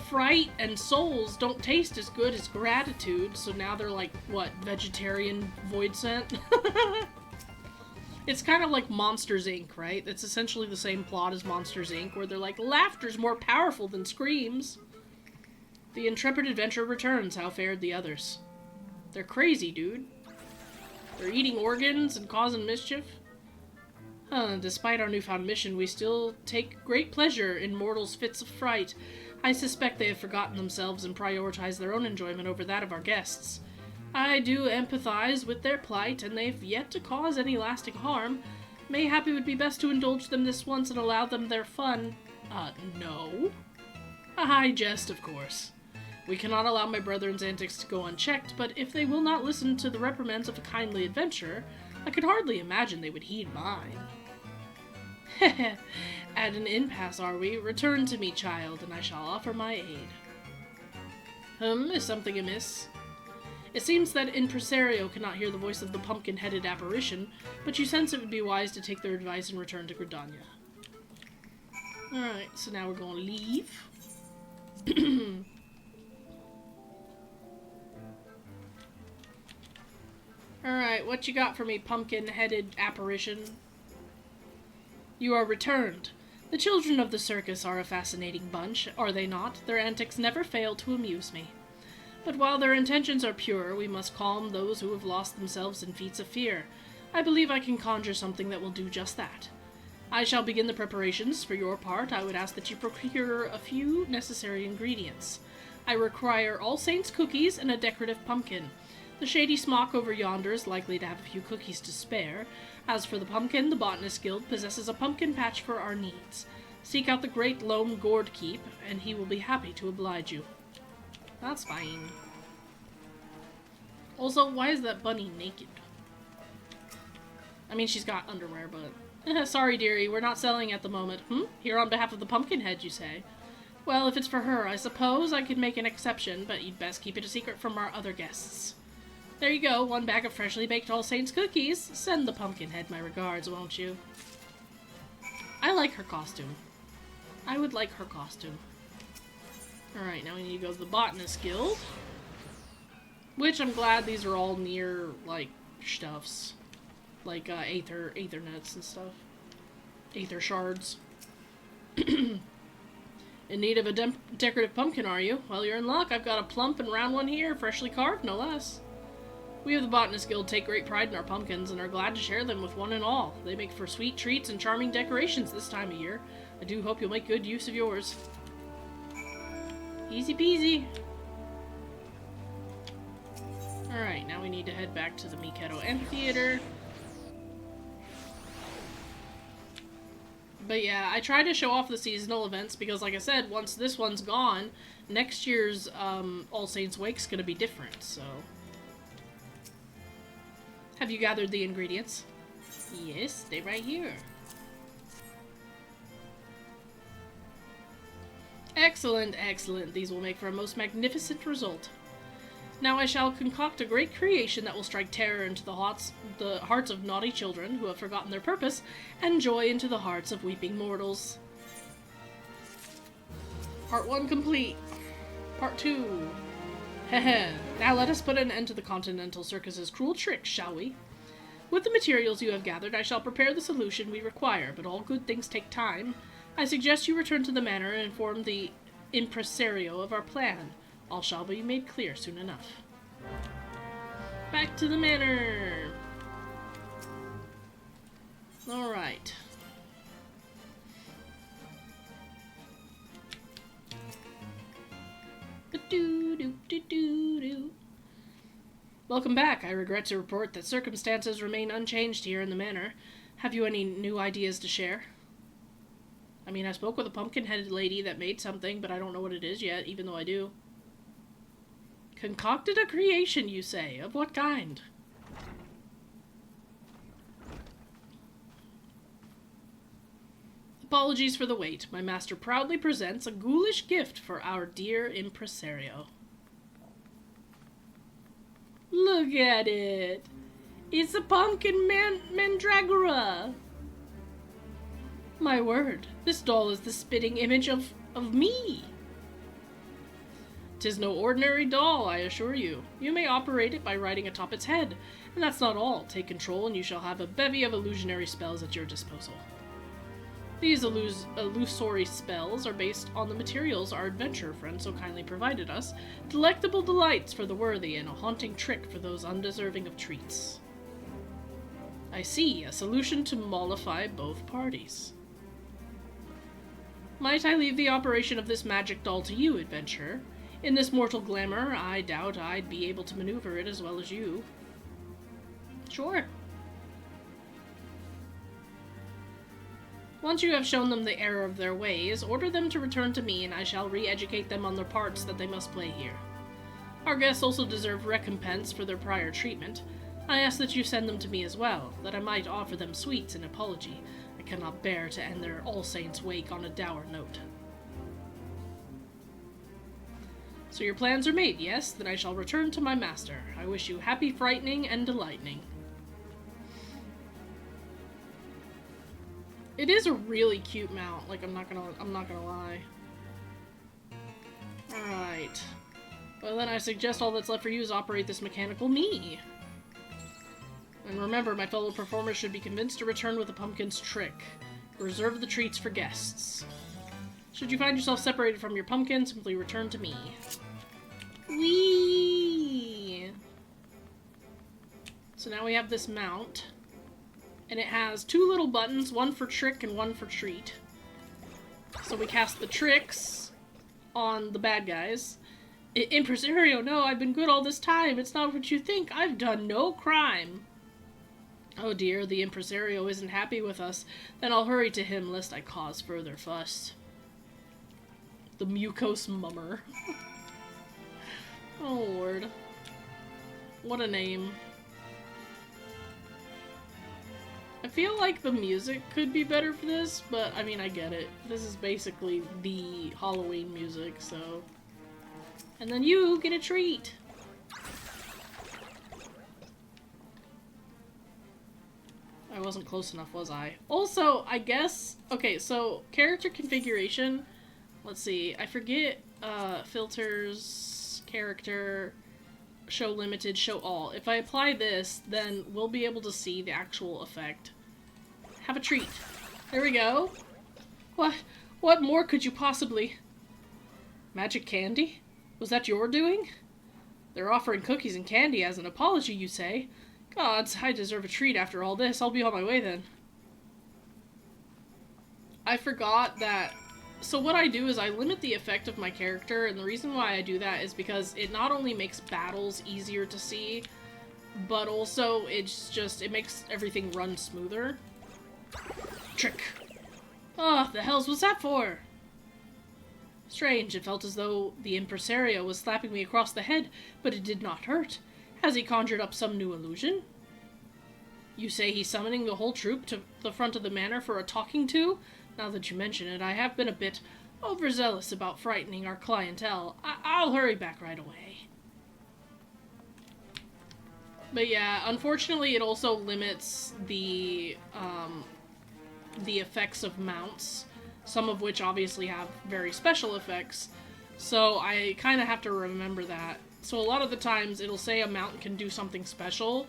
fright and souls don't taste as good as gratitude, so now they're like, what, vegetarian void scent? It's kind of like Monsters, Inc., right? It's essentially the same plot as Monsters, Inc., where they're like, laughter's more powerful than screams. The intrepid adventurer returns. How fared the others? They're crazy, dude. They're eating organs and causing mischief. Despite our newfound mission, we still take great pleasure in mortals' fits of fright. I suspect they have forgotten themselves and prioritized their own enjoyment over that of our guests. I do empathize with their plight, and they've yet to cause any lasting harm. Mayhap it would be best to indulge them this once and allow them their fun. No. A high jest, of course. We cannot allow my brethren's antics to go unchecked, but if they will not listen to the reprimands of a kindly adventurer, I could hardly imagine they would heed mine. Heh. At an impasse, are we? Return to me, child, and I shall offer my aid. Is something amiss? It seems that Impresario cannot hear the voice of the pumpkin-headed apparition, but you sense it would be wise to take their advice and return to Gridania. Alright, so now we're going to leave. Alright, what you got for me, pumpkin-headed apparition? You are returned. The children of the circus are a fascinating bunch, are they not? Their antics never fail to amuse me. But while their intentions are pure, we must calm those who have lost themselves in feats of fear. I believe I can conjure something that will do just that. I shall begin the preparations. For your part, I would ask that you procure a few necessary ingredients. I require All Saints cookies and a decorative pumpkin. The shady smock over yonder is likely to have a few cookies to spare. As for the pumpkin, the Botanist Guild possesses a pumpkin patch for our needs. Seek out the great Lone Gourd Keep, and he will be happy to oblige you. That's fine. Also, why is that bunny naked? I mean, she's got underwear, but... Sorry, dearie, we're not selling at the moment. Here on behalf of the Pumpkinhead, you say? Well, if it's for her, I suppose I could make an exception, but you'd best keep it a secret from our other guests. There you go, 1 bag of freshly baked All Saints cookies. Send the Pumpkinhead my regards, won't you? I like her costume. I would like her costume. Alright, now we need to go to the Botanist Guild. Which I'm glad these are all near, like, stuffs. Like, aether nets and stuff. Aether shards. In need of a decorative pumpkin, are you? Well, you're in luck. I've got a plump and round one here, freshly carved, no less. We of the Botanist Guild take great pride in our pumpkins and are glad to share them with one and all. They make for sweet treats and charming decorations this time of year. I do hope you'll make good use of yours. Easy peasy. Alright, now we need to head back to the Miketo Amphitheater. But yeah, I try to show off the seasonal events because, like I said, once this one's gone, next year's All Saints Wake's gonna be different, so... Have you gathered the ingredients? Yes, they're right here. Excellent, excellent. These will make for a most magnificent result. Now I shall concoct a great creation that will strike terror into the hearts of naughty children who have forgotten their purpose, and joy into the hearts of weeping mortals. Part 1 complete. Part 2. Heh. Now let us put an end to the Continental Circus's cruel tricks, shall we? With the materials you have gathered, I shall prepare the solution we require, but all good things take time. I suggest you return to the manor and inform the impresario of our plan. All shall be made clear soon enough. Back to the manor! Alright. Welcome back. I regret to report that circumstances remain unchanged here in the manor. Have you any new ideas to share? I mean, I spoke with a pumpkin-headed lady that made something, but I don't know what it is yet, even though I do. Concocted a creation, you say? Of what kind? Apologies for the wait. My master proudly presents a ghoulish gift for our dear impresario. Look at it! It's a pumpkin mandragora! My word, this doll is the spitting image of me! 'Tis no ordinary doll, I assure you. You may operate it by riding atop its head. And that's not all. Take control and you shall have a bevy of illusionary spells at your disposal. These illusory spells are based on the materials our adventure friend so kindly provided us, delectable delights for the worthy and a haunting trick for those undeserving of treats. I see, a solution to mollify both parties. Might I leave the operation of this magic doll to you, adventurer? In this mortal glamour, I doubt I'd be able to maneuver it as well as you. Sure. Once you have shown them the error of their ways, order them to return to me and I shall re-educate them on the parts that they must play here. Our guests also deserve recompense for their prior treatment. I ask that you send them to me as well, that I might offer them sweets in apology. I cannot bear to end their All Saints Wake on a dour note. So your plans are made, yes? Then I shall return to my master. I wish you happy frightening and delightening. It is a really cute mount, like I'm not gonna lie. Alright. Well then I suggest all that's left for you is operate this mechanical me. And remember, my fellow performers should be convinced to return with the pumpkin's trick. Reserve the treats for guests. Should you find yourself separated from your pumpkin, simply return to me. Whee! So now we have this mount. And it has 2 little buttons, one for trick and one for treat. So we cast the tricks on the bad guys. Impresario, no, I've been good all this time. It's not what you think. I've done no crime. Oh dear, the impresario isn't happy with us. Then I'll hurry to him lest I cause further fuss. The mucose mummer. Oh lord. What a name. I feel like the music could be better for this, but I mean, I get it. This is basically the Halloween music, so... And then you get a treat! I wasn't close enough, was I? Also, I guess... Okay, so, character configuration... Let's see, I forget, filters, character... Show limited, show all. If I apply this, then we'll be able to see the actual effect. Have a treat. There we go. What more could you possibly... Magic candy? Was that your doing? They're offering cookies and candy as an apology, you say? Gods, I deserve a treat after all this. I'll be on my way then. I forgot that... So what I do is I limit the effect of my character, and the reason why I do that is because it not only makes battles easier to see, but also it makes everything run smoother. Trick! Oh, the hells was that for? Strange, it felt as though the impresario was slapping me across the head, but it did not hurt. Has he conjured up some new illusion? You say he's summoning the whole troop to the front of the manor for a talking to? Now that you mention it, I have been a bit overzealous about frightening our clientele. I'll hurry back right away. But yeah, unfortunately it also limits the effects of mounts, some of which obviously have very special effects, so I kind of have to remember that. So a lot of the times it'll say a mount can do something special,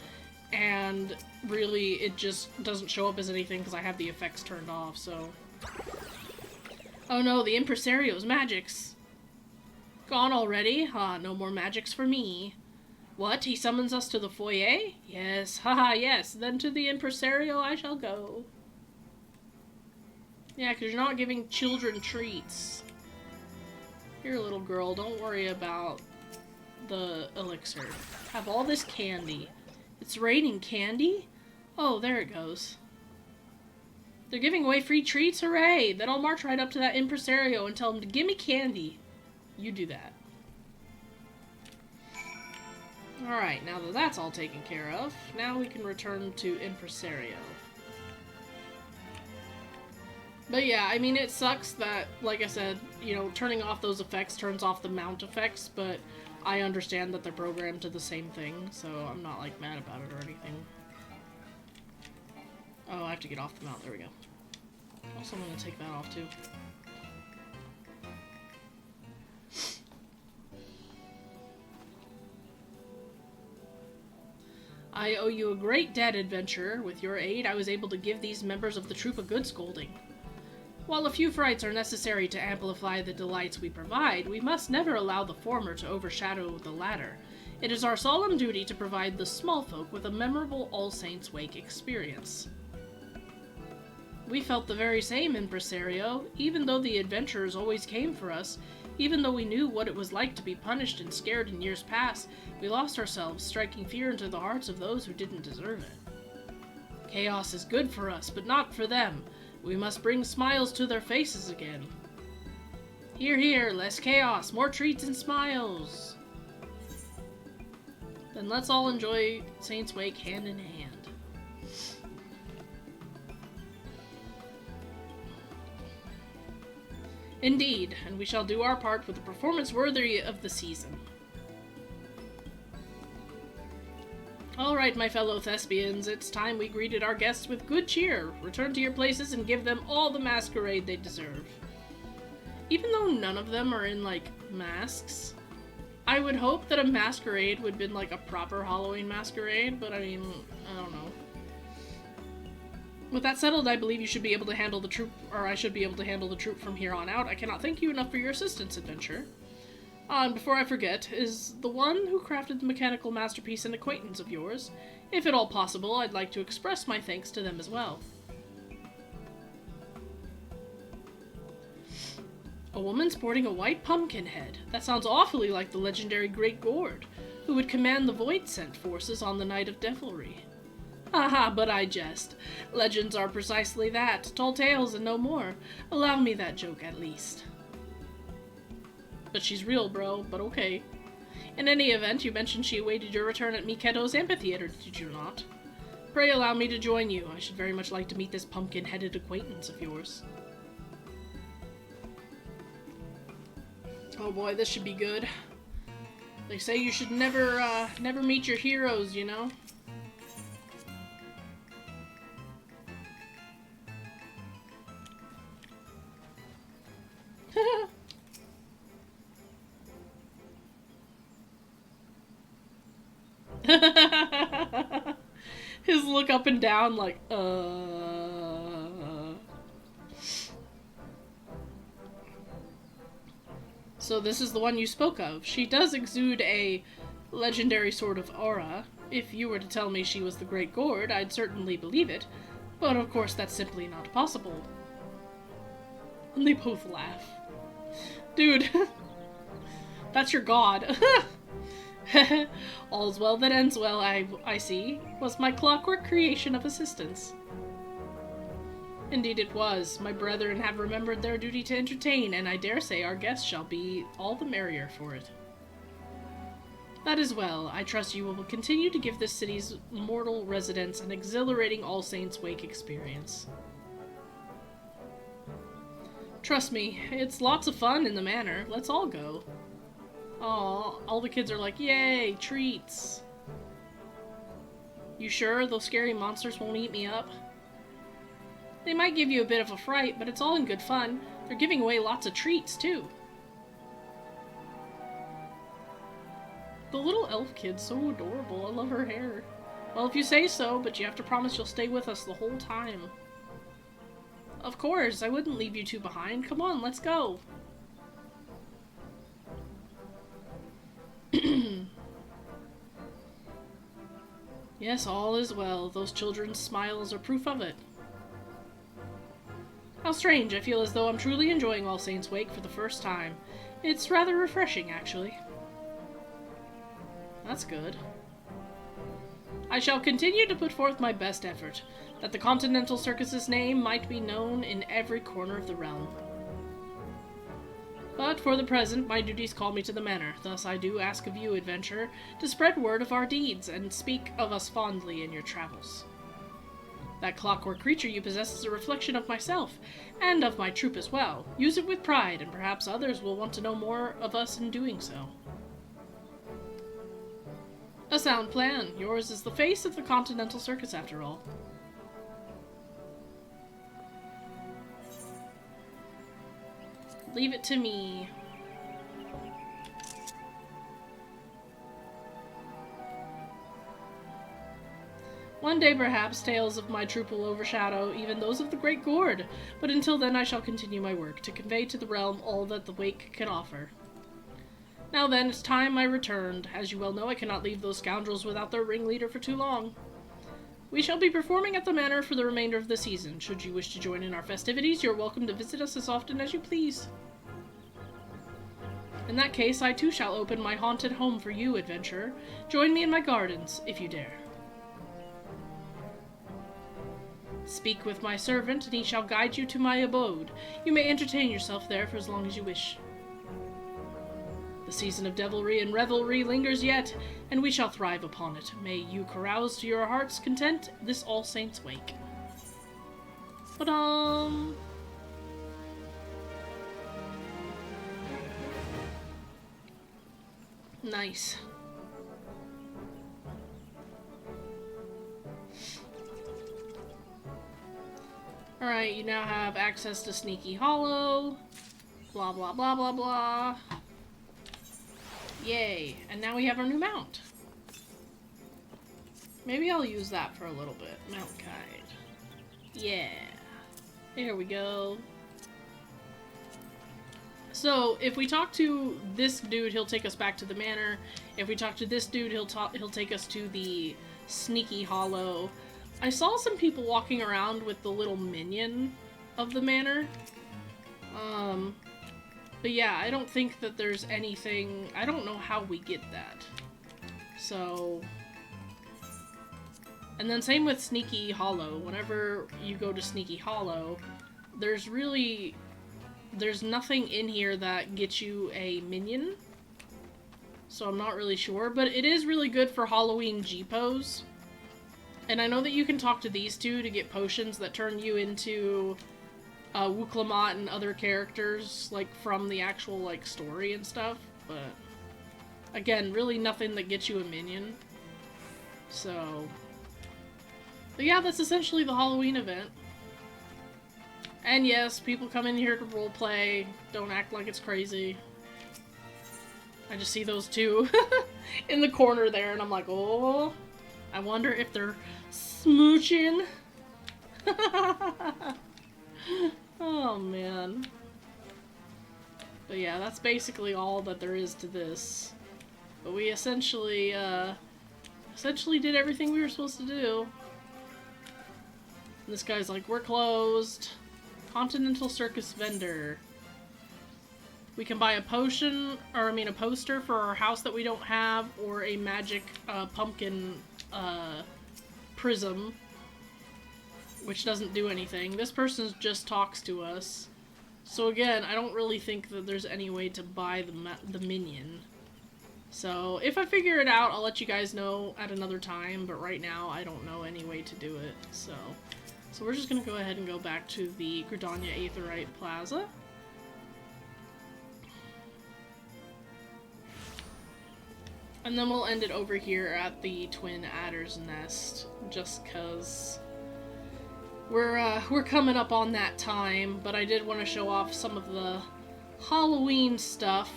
and really it just doesn't show up as anything because I have the effects turned off, so... Oh no, the impresario's magics. Gone already? Ah, no more magics for me. What, he summons us to the foyer? Yes, haha, yes, then to the impresario I shall go. Yeah, because you're not giving children treats. Here, little girl, don't worry about the elixir. Have all this candy. It's raining candy? Oh, there it goes. They're giving away free treats, hooray! Then I'll march right up to that impresario and tell him to give me candy. You do that. Alright, now that that's all taken care of, now we can return to impresario. But yeah, I mean, it sucks that, like I said, you know, turning off those effects turns off the mount effects, but I understand that they're programmed to the same thing, so I'm not, like, mad about it or anything. Oh, I have to get off the mount. There we go. Also, I'm gonna take that off, too. I owe you a great debt, adventurer. With your aid, I was able to give these members of the troop a good scolding. While a few frights are necessary to amplify the delights we provide, we must never allow the former to overshadow the latter. It is our solemn duty to provide the small folk with a memorable All Saints' Wake experience. We felt the very same, impresario. Even though the adventurers always came for us, even though we knew what it was like to be punished and scared in years past, we lost ourselves, striking fear into the hearts of those who didn't deserve it. Chaos is good for us, but not for them. We must bring smiles to their faces again. Hear, hear, less chaos, more treats and smiles. Then let's all enjoy Saints' Wake hand in hand. Indeed, and we shall do our part with a performance worthy of the season. Alright, my fellow thespians, it's time we greeted our guests with good cheer. Return to your places and give them all the masquerade they deserve. Even though none of them are in, like, masks, I would hope that a masquerade would have been, like, a proper Halloween masquerade, but I mean, I don't know. With that settled, I believe you should be able to handle the troop, or I should be able to handle the troop from here on out. I cannot thank you enough for your assistance, adventurer. And before I forget, is the one who crafted the mechanical masterpiece an acquaintance of yours? If at all possible, I'd like to express my thanks to them as well. A woman sporting a white pumpkin head. That sounds awfully like the legendary Great Gord, who would command the Void-Sent forces on the Night of Devilry. Haha, but I jest. Legends are precisely that, tall tales and no more. Allow me that joke at least. But she's real, bro, but okay. In any event, you mentioned she awaited your return at Miketo's amphitheater, did you not? Pray allow me to join you. I should very much like to meet this pumpkin-headed acquaintance of yours. Oh boy, this should be good. They say you should never meet your heroes, you know? His look up and down like, So this is the one you spoke of. She does exude a legendary sort of aura. If you were to tell me she was the Great Gord, I'd certainly believe it. But of course that's simply not possible. And they both laugh. Dude, that's your god. All's well that ends well, I see. Was my clockwork creation of assistance. Indeed it was. My brethren have remembered their duty to entertain, and I dare say our guests shall be all the merrier for it. That is well. I trust you will continue to give this city's mortal residents an exhilarating All Saints' Wake experience. Trust me, it's lots of fun in the manor. Let's all go. Aw, all the kids are like, yay, treats. You sure those scary monsters won't eat me up? They might give you a bit of a fright, but it's all in good fun. They're giving away lots of treats, too. The little elf kid's so adorable. I love her hair. Well, if you say so, but you have to promise you'll stay with us the whole time. Of course, I wouldn't leave you two behind. Come on, let's go. Yes, all is well. Those children's smiles are proof of it. How strange. I feel as though I'm truly enjoying All Saints' Wake for the first time. It's rather refreshing, actually. That's good. I shall continue to put forth my best effort, that the Continental Circus's name might be known in every corner of the realm. But for the present, my duties call me to the manor. Thus I do ask of you, adventurer, to spread word of our deeds and speak of us fondly in your travels. That clockwork creature you possess is a reflection of myself, and of my troop as well. Use it with pride, and perhaps others will want to know more of us in doing so. A sound plan. Yours is the face of the Continental Circus, after all. Leave it to me. One day, perhaps, tales of my troop will overshadow even those of the Great Gord, but until then I shall continue my work, to convey to the realm all that the Wake can offer. Now then, it's time I returned. As you well know, I cannot leave those scoundrels without their ringleader for too long. We shall be performing at the manor for the remainder of the season. Should you wish to join in our festivities, you're welcome to visit us as often as you please. In that case, I too shall open my haunted home for you, adventurer. Join me in my gardens, if you dare. Speak with my servant, and he shall guide you to my abode. You may entertain yourself there for as long as you wish. The season of devilry and revelry lingers yet, and we shall thrive upon it. May you carouse to your heart's content this All Saints' Wake. Ba-dum! Nice. Alright, you now have access to Sneaky Hollow. Blah, blah, blah, blah, blah. Yay. And now we have our new mount. Maybe I'll use that for a little bit. Mount guide. Yeah. Here we go. So, if we talk to this dude, he'll take us back to the manor. If we talk to this dude, he'll take us to the Sneaky Hollow. I saw some people walking around with the little minion of the manor. But yeah, I don't think that there's anything... I don't know how we get that. So... And then same with Sneaky Hollow. Whenever you go to Sneaky Hollow, there's nothing in here that gets you a minion. So I'm not really sure, but it is really good for Halloween G-pose. And I know that you can talk to these two to get potions that turn you into Wuklamot and other characters, like, from the actual, like, story and stuff. But, again, really nothing that gets you a minion. So... But yeah, that's essentially the Halloween event. And yes, people come in here to roleplay. Don't act like it's crazy. I just see those two in the corner there, and I'm like, oh, I wonder if they're smooching. Oh, man. But yeah, that's basically all that there is to this. But we essentially did everything we were supposed to do. And this guy's like, we're closed. Continental Circus vendor. We can buy a potion, or I mean a poster for our house that we don't have, or a magic pumpkin prism, which doesn't do anything. This person just talks to us. So again, I don't really think that there's any way to buy the minion. So if I figure it out, I'll let you guys know at another time, but right now I don't know any way to do it, so... So we're just going to go ahead and go back to the Gridania Aetheryte Plaza. And then we'll end it over here at the Twin Adder's Nest, just because we're coming up on that time, but I did want to show off some of the Halloween stuff,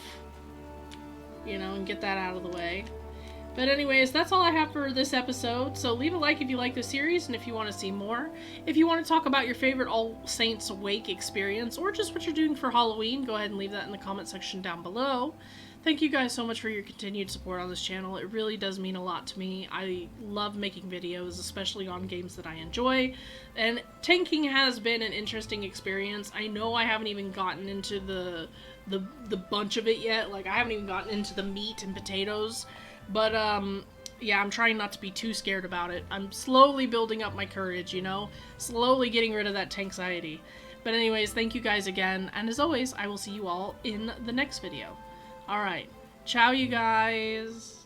you know, and get that out of the way. But anyways, that's all I have for this episode, so leave a like if you like the series and if you want to see more. If you want to talk about your favorite All Saints Wake experience, or just what you're doing for Halloween, go ahead and leave that in the comment section down below. Thank you guys so much for your continued support on this channel. It really does mean a lot to me. I love making videos, especially on games that I enjoy, and tanking has been an interesting experience. I know I haven't even gotten into the bunch of it yet, like I haven't even gotten into the meat and potatoes. But, yeah, I'm trying not to be too scared about it. I'm slowly building up my courage, you know? Slowly getting rid of that tanxiety. But anyways, thank you guys again, and as always, I will see you all in the next video. Alright, ciao you guys!